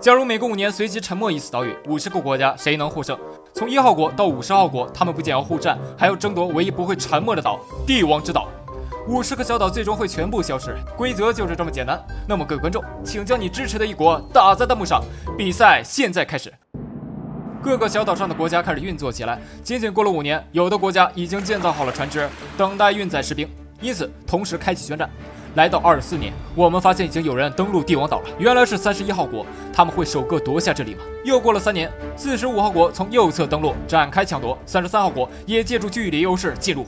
假如每隔5年随机沉没一次岛屿，50个国家谁能获胜？从1号国到50号国，他们不仅要互战，还要争夺唯一不会沉没的岛——帝王之岛。50个小岛最终会全部消失，规则就是这么简单。那么各位观众，请将你支持的一国打在弹幕上。比赛现在开始。各个小岛上的国家开始运作起来。仅仅过了5年，有的国家已经建造好了船只，等待运载士兵，因此同时开启宣战。来到24年，我们发现已经有人登陆帝王岛了。原来是31号国，他们会首个夺下这里吗？又过了3年，45号国从右侧登陆，展开抢夺。33号国也借助距离优势进入。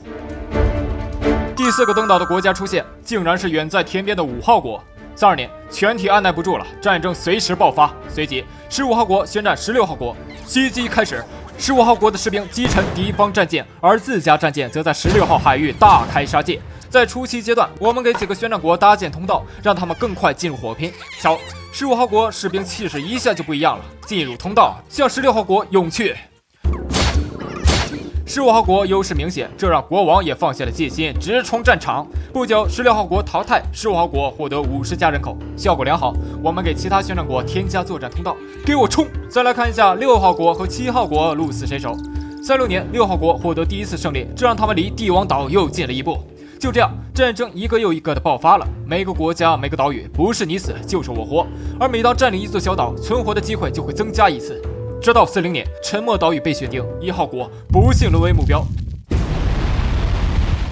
第4个登岛的国家出现，竟然是远在天边的5号国。32年，全体按耐不住了，战争随时爆发。随即，15号国宣战16号国，袭击开始。15号国的士兵击沉敌方战舰，而自家战舰则在16号海域大开杀戒。在初期阶段，我们给几个宣战国搭建通道，让他们更快进入火拼。瞧，15号国士兵气势一下就不一样了，进入通道向16号国涌去。15号国优势明显，这让国王也放下了戒心，直冲战场。不久，16号国淘汰，15号国获得50家人口，效果良好。我们给其他宣战国添加作战通道，给我冲！再来看一下6号国和7号国鹿死谁手。36年，6号国获得第1次胜利，这让他们离帝王岛又近了一步。就这样，战争一个又一个的爆发了。每个国家、每个岛屿，不是你死就是我活。而每当占领一座小岛，存活的机会就会增加1次。直到40年，沉没岛屿被选定，1号国不幸沦为目标。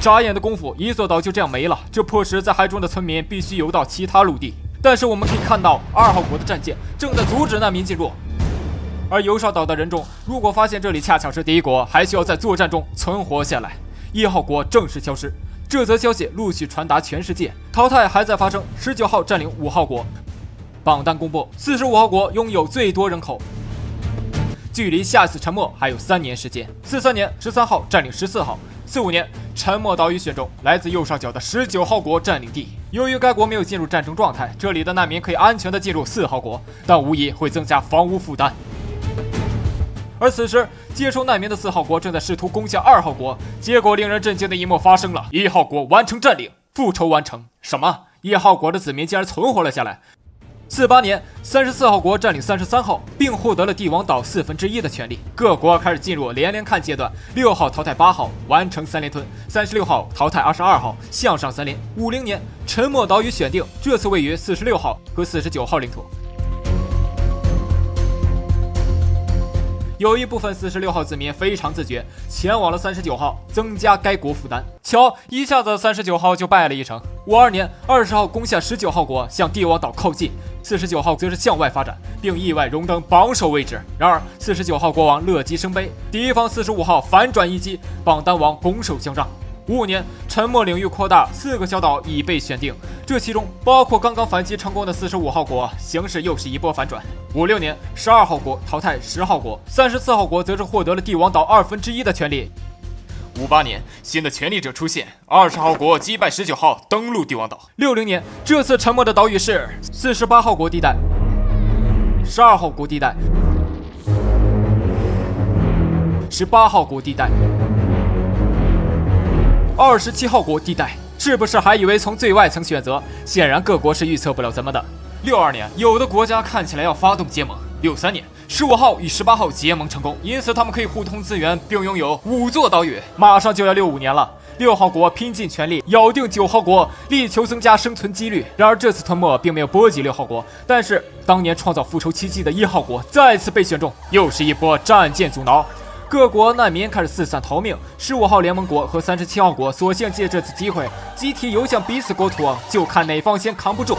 眨眼的功夫，一座岛就这样没了。这迫使在海中的村民必须游到其他陆地。但是我们可以看到，2号国的战舰正在阻止难民进入。而游少岛的人众如果发现这里恰巧是敌国，还需要在作战中存活下来。1号国正式消失。这则消息陆续传达全世界，淘汰还在发生。19号占领5号国，榜单公布，45号国拥有最多人口。距离下次沉没还有3年时间。43年13号占领14号，45年沉没岛屿选中来自右上角的19号国占领地。由于该国没有进入战争状态，这里的难民可以安全地进入4号国，但无疑会增加房屋负担。而此时接收难民的4号国正在试图攻下2号国，结果令人震惊的一幕发生了，1号国完成占领，复仇完成。什么？1号国的子民竟然存活了下来。48年34号国占领33号，并获得了帝王岛1/4的权利。各国开始进入连连看阶段，6号淘汰8号，完成3连吞；36号淘汰22号，向上3连。50年沉没岛屿选定，这次位于46号和49号领土。有一部分46号子民非常自觉，前往了39号，增加该国负担。瞧，一下子39号就败了一成。52年20号攻下19号国，向帝王岛靠近；49号则是向外发展，并意外荣登榜首位置。然而49号国王乐极生悲，敌方45号反转一击，榜单王拱手相让。55年沉没领域扩大，4个小岛已被选定，这其中包括刚刚反击成功的45号国，形势又是一波反转。56年12号国淘汰10号国，34号国则是获得了帝王岛1/2的权利。58年新的权力者出现，20号国击败19号登陆帝王岛。60年这次沉没的岛屿是48号国地带、12号国地带、18号国地带、27号国地带。是不是还以为从最外层选择？显然各国是预测不了咱们的。62年有的国家看起来要发动结盟。63年15号与18号结盟成功，因此他们可以互通资源，并拥有5座岛屿。马上就要65年了，6号国拼尽全力咬定9号国，力求增加生存几率。然而这次吞没并没有波及6号国，但是当年创造复仇奇迹的1号国再次被选中，又是一波战舰阻挠。各国难民开始四散逃命，15号联盟国和37号国索性借这次机会集体游向彼此国土，就看哪方先扛不住。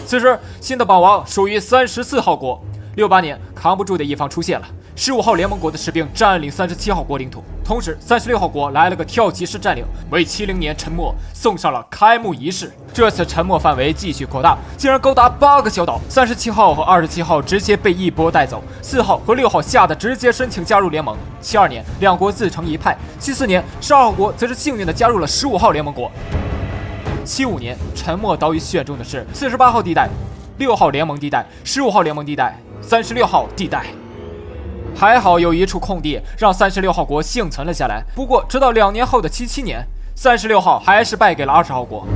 此时新的榜王属于34号国。68年扛不住的一方出现了，15号联盟国的士兵占领37号国领土，同时36号国来了个跳骑士占领，为70年沉没送上了开幕仪式。这次沉没范围继续扩大，竟然高达8个小岛。37号和27号直接被一波带走，4号和6号吓得直接申请加入联盟。72年两国自成一派，74年12号国则是幸运的加入了15号联盟国。75年沉没岛屿选中的是48号地带、6号联盟地带、15号联盟地带、36号地带。还好有一处空地让36号国幸存了下来。不过直到2年后的77年，36号还是败给了20号国。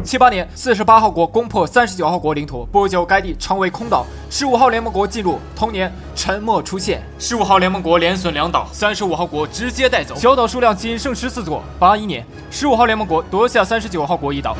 78年，48号国攻破39号国领土，不久该地成为空岛，15号联盟国进入。同年，沉默出现，15号联盟国连损2岛，35号国直接带走，小岛数量仅剩14座。81年，15号联盟国夺下39号国1岛。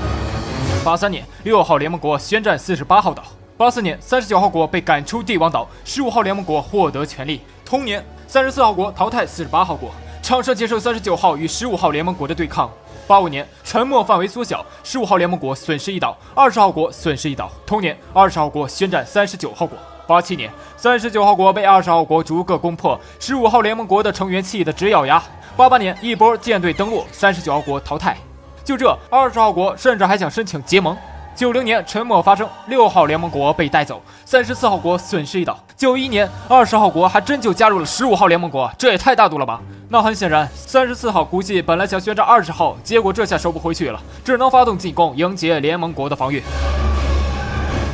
83年，6号联盟国宣战48号岛。84年，39号国被赶出帝王岛，15号联盟国获得权利。同年，34号国淘汰48号国，场上接受39号与15号联盟国的对抗。85年，沉默范围缩小，15号联盟国损失1岛，20号国损失1岛。同年，20号国宣战39号国。87年，39号国被20号国逐个攻破，15号联盟国的成员气得直咬牙。88年，一波舰队登陆，39号国淘汰。就这，20号国甚至还想申请结盟。90年，沉默发生，6号联盟国被带走，34号国损失1岛。91年，20号国还真就加入了15号联盟国，这也太大度了吧？那很显然，34号估计本来想宣战20号，结果这下收不回去了，只能发动进攻迎接联盟国的防御。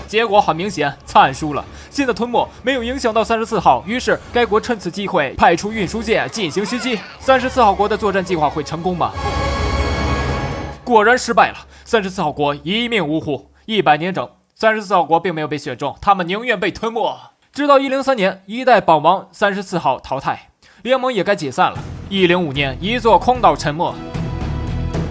结果很明显，惨输了。新的吞没没有影响到34号，于是该国趁此机会派出运输舰进行袭击。34号国的作战计划会成功吗？果然失败了，34号国一命呜呼。100年整，34号国并没有被选中，他们宁愿被吞没。直到103年，一代榜王34号淘汰，联盟也该解散了。105年，一座空岛沉没。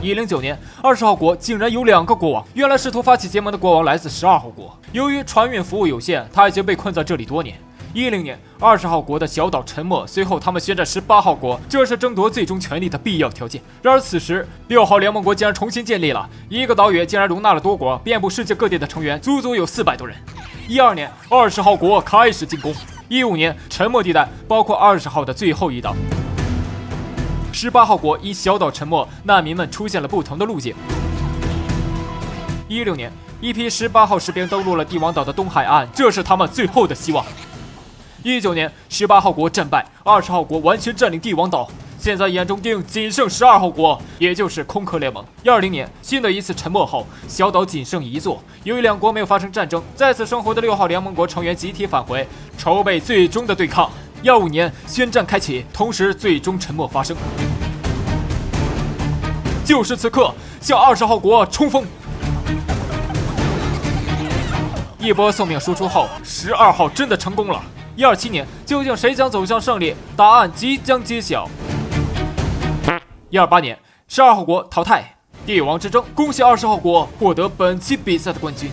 109年，20号国竟然有2个国王，原来试图发起结盟的国王来自12号国，由于船运服务有限，他已经被困在这里多年。10年，20号国的小岛沉没，随后他们宣战18号国，这是争夺最终权力的必要条件。然而此时6号联盟国竟然重新建立了，一个岛屿竟然容纳了多国，遍布世界各地的成员足足有400多人。12年，20号国开始进攻。15年，沉没地带包括20号的最后一岛。18号国因小岛沉没，难民们出现了不同的路径。16年，一批18号士兵登陆了帝王岛的东海岸，这是他们最后的希望。19年，18号国战败，20号国完全占领帝王岛，现在眼中钉仅剩12号国，也就是空壳联盟。20年，新的一次沉没后，小岛仅剩1座，由于2国没有发生战争，在此生活的6号联盟国成员集体返回，筹备最终的对抗。15年，宣战开启，同时最终沉没发生。就是此刻，向20号国冲锋！一波送命输出后，12号真的成功了。127年，究竟谁将走向胜利？答案即将揭晓。128年，12号国淘汰，帝王之争，恭喜20号国获得本期比赛的冠军。